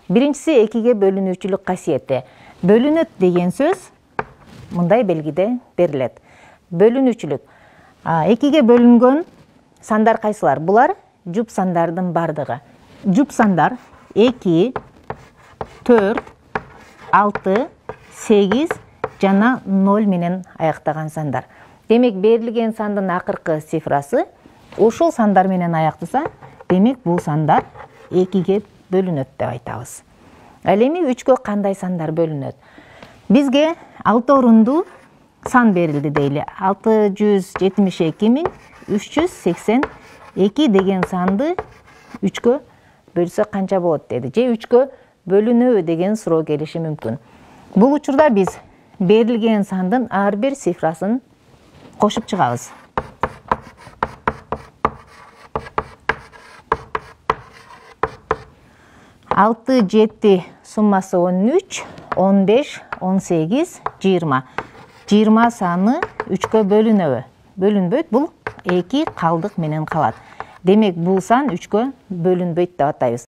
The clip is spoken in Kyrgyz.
Биринчиси экиге бөлүнүүчүлүк касиети. Бөлүнөт деген сөз мындай белгиде берилет. Бөлүнүүчүлүк. Экиге бөлүнгөн сандар кайсылар? Булар жуп сандардын бардыгы. Жуп сандар 2, 4, 6, 8 жана 0 менен аяктаган сандар. Демек, берилген сандын акыркы цифрасы ушул сандар менен аяктаса, демек бул сандар 2ге бөлүнөт деп айтабыз. Ал эми 3кө кандай сандар бөлүнөт? Бизге 6 орунду сан берилди дейли. 672.382 деген санды 3кө бөлсө канча болот деди. Же 3кө бөлүнөбү деген суроо келиши мүмкүн. Бул учурда биз берилген сандын ар бир цифрасын кошуп чыгабыз. 6, 7 суммасы 13, 15, 18, 20. 20 саны 3кө бөлүнөбү? Бөлүнбөйт, бул 2 калдык менен калат. Демек, бул сан 3кө бөлүнбөйт деп атайбыз.